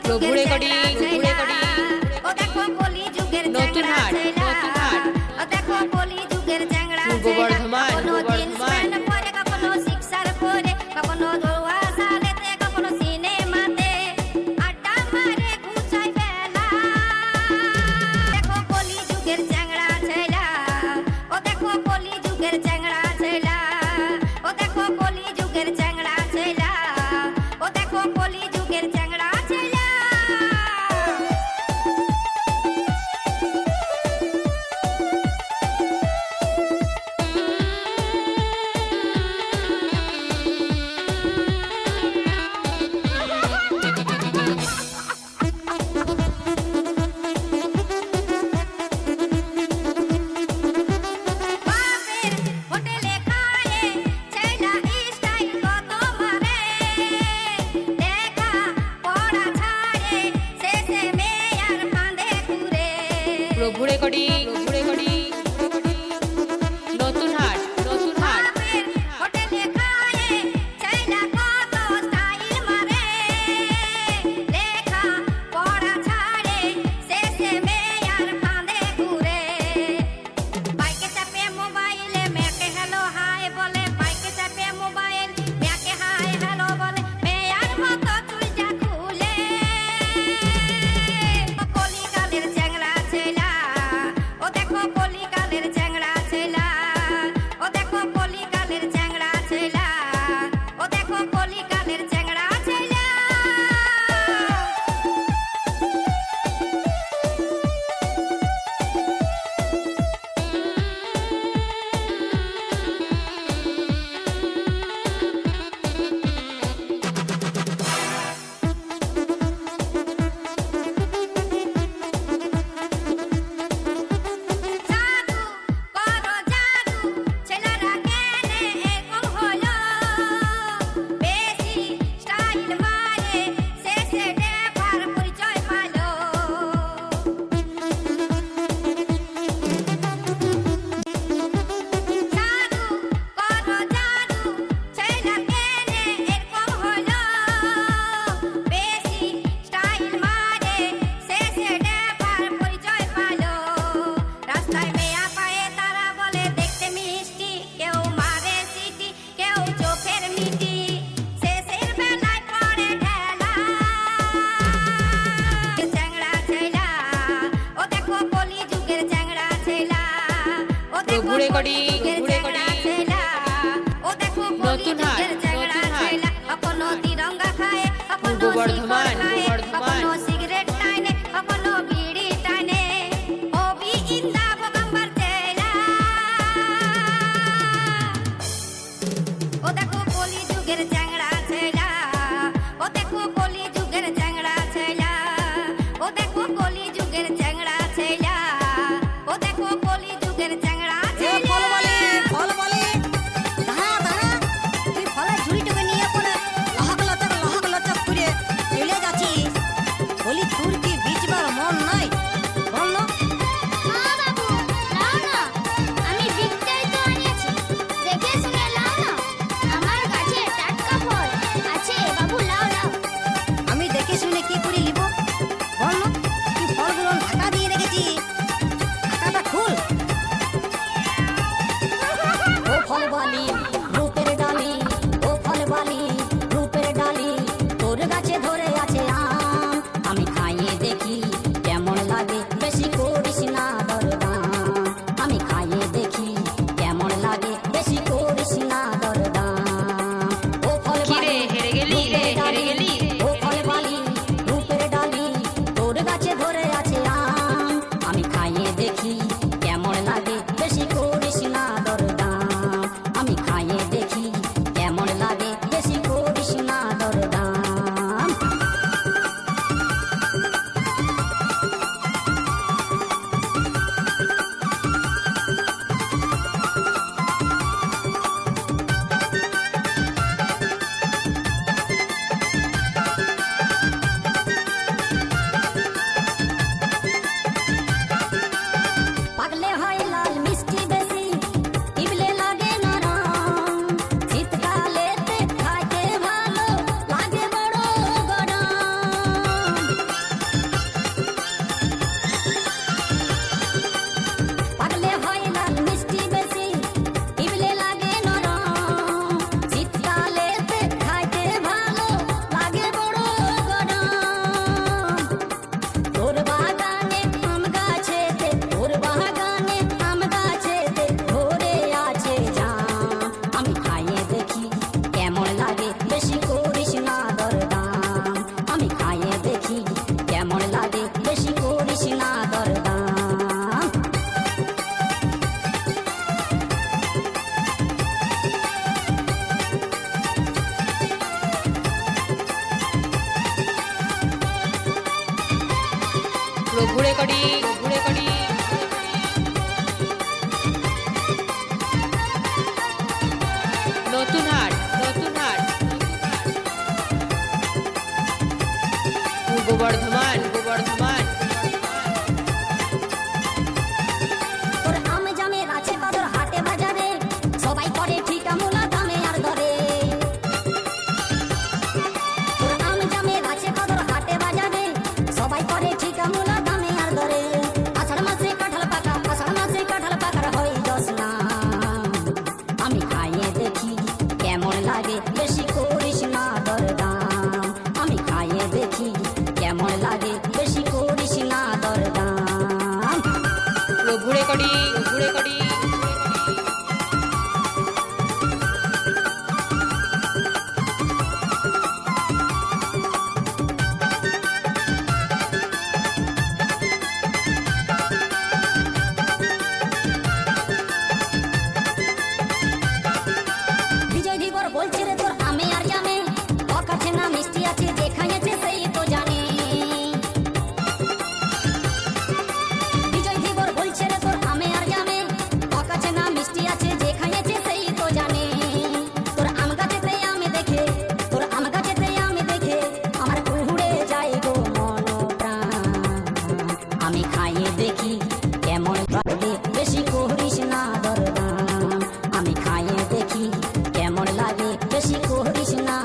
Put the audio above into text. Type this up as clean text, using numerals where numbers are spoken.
প্রভু রেকর্ডিং ও দেখো কলি যুগের নতুন হাট ও দেখো কলি যুগের চ্যাংড়া পূর্ব বর্ধমান পরে কখনো শিক্ষার পরে কখনো দোয়া সালেতে কখনো সিনেমাতে আড্ডা মারে ঘুচাই বেলা দেখো কলি যুগের চ্যাংড়া ছেলা ও দেখো কলি যুগের চ্যাংড়া ছেলা ও দেখো কলি যুগের চ্যাংড়া ছেলা ও দেখো কলি যুগের চ্যাংড়া ছেলা বাপের হোটেলে খায়ে ছেলা স্টাইল কত মারে দেখা পড়া ছাড়ে শেষে মেয়ার ফাঁদে ঘুরে প্রভু রেকর্ডিং নতুন হাট বাপের হোটেলে খায়ে ছেলা কত স্টাইল মারে দেখা পড়া ছাড়ে শেষে মেয়ার ফাঁদে ঘুরে বাইকে চাপে মোবাইলে মেয়েকে হ্যালো হাই বলে বাইকে চাপে মোবাইল মেয়েকে হাই হ্যালো বলে মেয়ার মতো চুলটা খুলে কলিকালের চ্যাংড়া ছেলা ও দেখো কলিকালের চ্যাংড়া ছেলা ও দেখো কলিকালের চ্যাংড়া ছেলা ও দেখো কলিকালের চ্যাংড়া ছেলা জাদু করো জাদু ছেলেরা কেনে এরকম হলো বেশি স্টাইল মারে শেষে ডেফার পরিচয় পালো জাদু করো জাদু ছেলেরা কেনে এরকম হলো বেশি স্টাইল মারে শেষে ডেফার পরিচয় পালো রাস্তায় মেয়া পায়ে তারা বলে দেখতে মিষ্টি কেউ মারে সিটি কেউ চোখের মিটি শেষের বেলায় পড়ে ঢেলা চ্যাংড়া ছেলা ও দেখো কলি যুগের চ্যাংড়া ছেলা ও দেখো প্রভু রেকর্ডিং চ্যাংড়া ছেলা ও দেখো কলি নতুন হাট, যুগের চ্যাংড়া নতুন হাট। ছেলা কখনো তিরঙ্গা খায় কখনো পূর্ব বর্ধমান, শিকড় খায়, পূর্ব বর্ধমান। কখনো সিগারেট টানে কখনো বিড়ি টানে ওবি ইন্দা বগাম্বার ছেলা ও দেখো কলি যুগের চ্যাংড়া ছেলা ও দেখো কলি যুগের চ্যাংড়া ছেলা ও দেখো কলি যুগের চ্যাংড়া ছেলা ও দেখো কলি যুগের চ্যাংড়া ছেলা ফল বলে দাঁড়া দাঁড়া তুই ফলের ঝুড়িটাকে নিয়ে পড়ে লহক লচক করে চলে যাচ্ছিস বলি তোর কি বিচবার মন নাই বল না বাবু লাও না আমি বিকটাই তো আনিয়েছি দেখে শুনে লাও না আমার গাছে টাটকা ফল আছে বাবু লাও আমি দেখে শুনে কি করে নিব বল না তুই ফলগুলো ঢাকা দিয়ে রেখেছিস ঢাকাটা খুল ও ফলবালি রূপের ডালি ও ফলবালি রূপের ডালি তোর গাছে ধরে আছে আম আমি খাইয়ে দেখি কেমন লাগে বেশি করিস না দরদাম আমি খাইয়ে দেখি কেমন লাগে বেশি করিস না দরদাম ও কিরে ফলবালি হেরে গেলি রে হেরে গেলি ও ফলবালি রূপের ডালি তোর গাছে ধরে আছে আম আমি খাইয়ে দেখি কেমন লাগে বেশি করিস না দরদাম আমি খাইয়ে দেখি কেমন লাগে বেশি করিস না দরদাম প্রভু রেকর্ডিং নতুন হাট পূর্ব বর্ধমান তোর আম জামের আছে কদর হাটে বাজারে সবাই করে ঠিকা মূলা দামে আর দরে তোর আম জামের আছে কদর হাটে বাজারে সবাই করে ঠিকা মূলা দামে আর দরে আষাঢ় মাসে কাঁঠাল পাকার হয় দশ না আমি খাইয়ে দেখি কেমন লাগে বেশি করিস না দরদাম আমি খাইয়ে দেখি কেমন লাগে বেশি করিস না দরদাম প্রভু রেকর্ডিং বিজয় দিবর বলছে রে তোর আমে আর জামে অকাছে না মিষ্টি আছে যে খাইয়েছে সেই তো জানে বিজয় দিবর বলছে রে তোর আমে আর জামে অকাছে না মিষ্টি আছে যে খাইয়েছে সেই তো জানে তোর আম গাছেতে আমি দেখে আমার কুহুড়ে যায় গো মন প্রাণ আমি খাইয়ে দেখি কেমন লাগে বেশি করিস না দরদাম আমি খাইয়ে দেখি কেমন লাগে বেশি করিস না